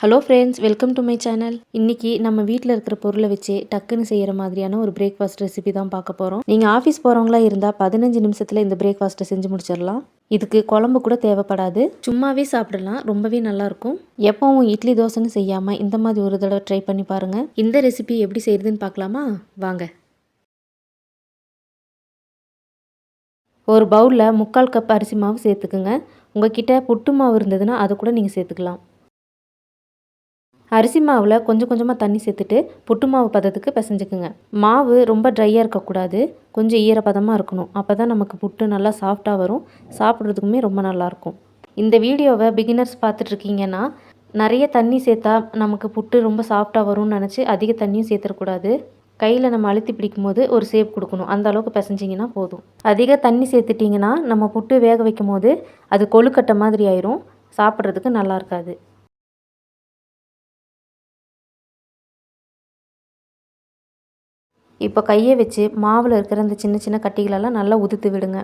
Hello friends, welcome to my channel. இன்னைக்கு நம்ம வீட்டில் இருக்கிற பொருளை வச்சு டக்குன்னு செய்கிற மாதிரியான ஒரு பிரேக்ஃபாஸ்ட் ரெசிபி தான் பார்க்க போகிறோம். நீங்கள் ஆஃபீஸ் போகிறவங்களா இருந்தால் 15 நிமிஷத்தில் இந்த பிரேக்ஃபாஸ்ட்டை செஞ்சு முடிச்சிடலாம். இதுக்கு குழம்பு கூட தேவைப்படாது, சும்மாவே சாப்பிடலாம். ரொம்பவே நல்லாயிருக்கும். எப்பவும் இட்லி தோசைன்னு செய்யாமல் இந்த மாதிரி ஒரு தடவை ட்ரை பண்ணி பாருங்கள். இந்த ரெசிபி எப்படி செய்கிறதுன்னு பார்க்கலாமா? வாங்க. ஒரு பவுலில் 3/4 கப் அரிசி மாவு சேர்த்துக்குங்க. உங்ககிட்ட புட்டு மாவு இருந்ததுன்னா அதை கூட நீங்கள் சேர்த்துக்கலாம். அரிசி மாவில் கொஞ்சம் கொஞ்சமாக தண்ணி சேர்த்துட்டு புட்டு மாவு பதத்துக்கு பிசைஞ்சுக்குங்க. மாவு ரொம்ப ட்ரையாக இருக்கக்கூடாது, கொஞ்சம் ஈரப்பதமாக இருக்கணும். அப்போ தான் நமக்கு புட்டு நல்லா சாஃப்டாக வரும், சாப்பிட்றதுக்குமே ரொம்ப நல்லாயிருக்கும். இந்த வீடியோவை பிகினர்ஸ் பார்த்துட்ருக்கீங்கன்னா, நிறைய தண்ணி சேர்த்தா நமக்கு புட்டு ரொம்ப சாஃப்டாக வரும்னு நினச்சி அதிக தண்ணியும் சேர்த்துடக்கூடாது. கையில் நம்ம அழுத்தி பிடிக்கும் போது ஒரு ஷேப் கொடுக்கணும், அந்த அளவுக்கு பிசைஞ்சிங்கன்னா போதும். அதிக தண்ணி சேர்த்துட்டிங்கன்னா நம்ம புட்டு வேக வைக்கும் போது அது கொழுக்கட்டை மாதிரி ஆயிரும், சாப்பிட்றதுக்கு நல்லா இருக்காது. இப்போ கையை வச்சு மாவில் இருக்கிற அந்த சின்ன சின்ன கட்டிகளெல்லாம் நல்லா உதுத்து விடுங்க.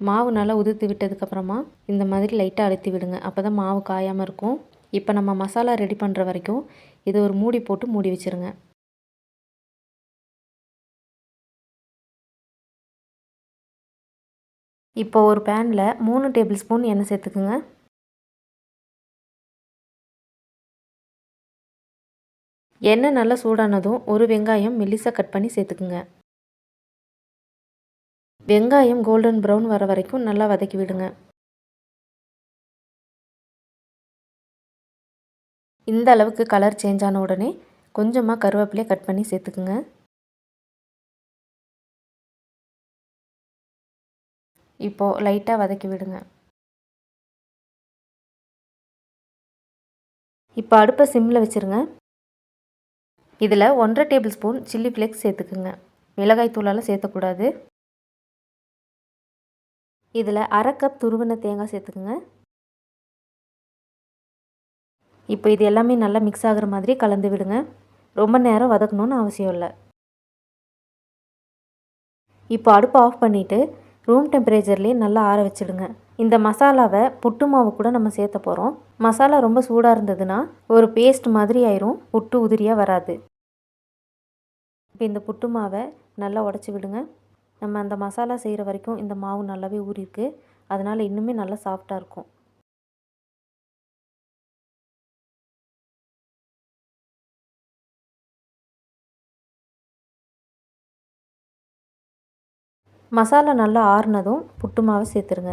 மாவு நல்லா உதுத்து விட்டதுக்கப்புறமா இந்த மாதிரி லைட்டாக அழுத்தி விடுங்க. அப்போ தான் மாவு காயாமல் இருக்கும். இப்போ நம்ம மசாலா ரெடி பண்ணுற வரைக்கும் இதை ஒரு மூடி போட்டு மூடி வச்சுருங்க. இப்போ ஒரு பேனில் 3 டேபிள் ஸ்பூன் எண்ணெய் சேர்த்துக்குங்க. எண்ணெய் நல்லா சூடானதும் ஒரு வெங்காயம் மெல்லிசாக கட் பண்ணி சேர்த்துக்குங்க. வெங்காயம் கோல்டன் ப்ரௌன் வர வரைக்கும் நல்லா வதக்கி விடுங்க. இந்த அளவுக்கு கலர் சேஞ்ச் ஆன உடனே கொஞ்சமாக கருவேப்பிலையை கட் பண்ணி சேர்த்துக்குங்க. இப்போது லைட்டாக வதக்கி விடுங்க. இப்போ அடுப்பை சிம்மில் வச்சுருங்க. இதில் 1/2 டேபிள் ஸ்பூன் சில்லி ஃப்ளேக்ஸ் சேர்த்துக்குங்க. மிளகாய் தூளால் சேர்த்தக்கூடாது. இதில் 1/2 கப் துருவின தேங்காய் சேர்த்துக்குங்க. இப்போ இது எல்லாமே நல்லா மிக்ஸ் ஆகிற மாதிரி கலந்து விடுங்க. ரொம்ப நேரம் வதக்கணும்னு அவசியம் இல்லை. இப்போ அடுப்பை ஆஃப் பண்ணிவிட்டு ரூம் டெம்பரேச்சர்லேயே நல்லா ஆற வச்சுடுங்க. இந்த மசாலாவை புட்டு மாவு கூட நம்ம சேர்த்த போகிறோம். மசாலா ரொம்ப சூடாக இருந்ததுன்னா ஒரு பேஸ்ட் மாதிரி ஆயிரும், புட்டு உதிரியாக வராது. இப்போ இந்த புட்டு மாவை நல்லா உடச்சி விடுங்க. நம்ம அந்த மசாலா செய்கிற வரைக்கும் இந்த மாவு நல்லாவே ஊறிருக்கு, அதனால் இன்னுமே நல்லா சாஃப்டாக இருக்கும். மசாலா நல்லா ஆறுனதும் புட்டு மாவை சேர்த்துருங்க.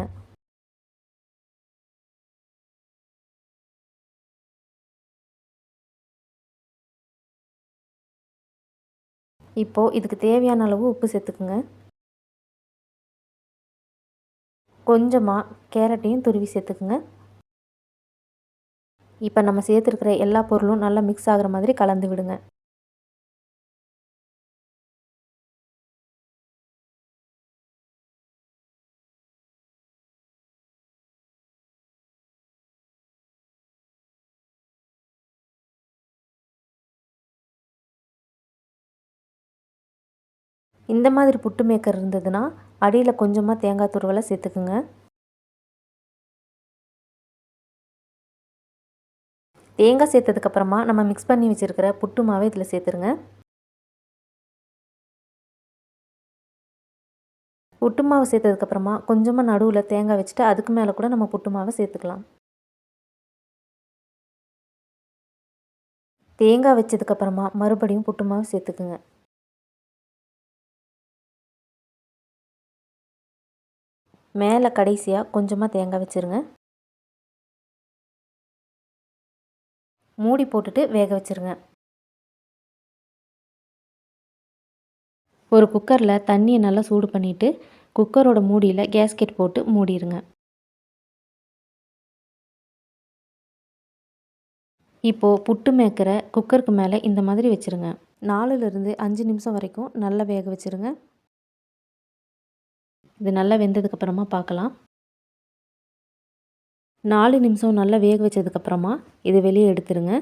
இப்போது இதுக்கு தேவையான அளவு உப்பு சேர்த்துக்குங்க. கொஞ்சமாக கேரட்டையும் துருவி சேர்த்துக்குங்க. இப்போ நம்ம சேர்த்துருக்கிற எல்லா பொருளும் நல்லா மிக்ஸ் ஆகிற மாதிரி கலந்து விடுங்க. இந்த மாதிரி புட்டு மேக்கர் இருந்ததுன்னா அடியில் கொஞ்சமாக தேங்காய் துருவலை சேர்த்துக்குங்க. தேங்காய் சேர்த்ததுக்கப்புறமா நம்ம மிக்ஸ் பண்ணி வச்சுருக்கிற புட்டு மாவை இதில் சேர்த்துருங்க. புட்டு மாவு சேர்த்ததுக்கப்புறமா கொஞ்சமாக நடுவில் தேங்காய் வச்சுட்டு அதுக்கு மேலே கூட நம்ம புட்டு மாவை சேர்த்துக்கலாம். தேங்காய் வச்சதுக்கப்புறமா மறுபடியும் புட்டு மாவு சேர்த்துக்குங்க. மேலே கடைசியாக கொஞ்சமாக தேங்காய் வச்சுருங்க. மூடி போட்டுட்டு வேக வச்சுருங்க. ஒரு குக்கரில் தண்ணியை நல்லா சூடு பண்ணிவிட்டு குக்கரோட மூடியில் கேஸ்கெட் போட்டு மூடிடுங்க. இப்போது புட்டு மேக்கரை குக்கருக்கு மேலே இந்த மாதிரி வச்சுருங்க. 4லிருந்து 5 நிமிஷம் வரைக்கும் நல்லா வேக வச்சுருங்க. இது நல்லா வெந்ததுக்கப்புறமா பார்க்கலாம். 4 நிமிஷம் நல்லா வேக வச்சதுக்கப்புறமா இதை வெளியே எடுத்துருங்க.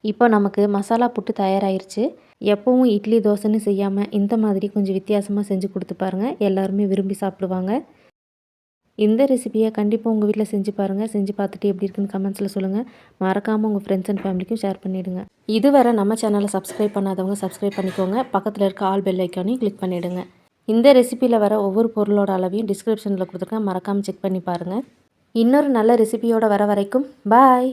இப்போ நமக்கு மசாலா புட்டு தயாராகிருச்சு. எப்பவும் இட்லி தோசைன்னு செய்யாமல் இந்த மாதிரி கொஞ்சம் வித்தியாசமாக செஞ்சு கொடுத்து பாருங்கள். எல்லாருமே விரும்பி சாப்பிடுவாங்க. இந்த ரெசிபியை கண்டிப்பாக உங்கள் வீட்டில் செஞ்சு பாருங்கள். செஞ்சு பார்த்துட்டு எப்படி இருக்குன்னு கமெண்ட்ஸில் சொல்லுங்கள். மறக்காமல் உங்கள் ஃப்ரெண்ட்ஸ் அண்ட் ஃபேமிலிக்கும் ஷேர் பண்ணிவிடுங்க. இதுவரை நம்ம சேனலை சப்ஸ்கிரைப் பண்ணாதவங்க சப்ஸ்கிரைப் பண்ணிக்கோங்க. பக்கத்தில் இருக்க ஆல் பெல் ஐக்கானையும் கிளிக் பண்ணிவிடுங்க. இந்த ரெசிபியில் வர ஒவ்வொரு பொருளோட அளவையும் டிஸ்கிரிப்ஷனில் கொடுத்துருக்கேன். மறக்காமல் செக் பண்ணி பாருங்கள். இன்னொரு நல்ல ரெசிபியோடு வர வரைக்கும் பாய்.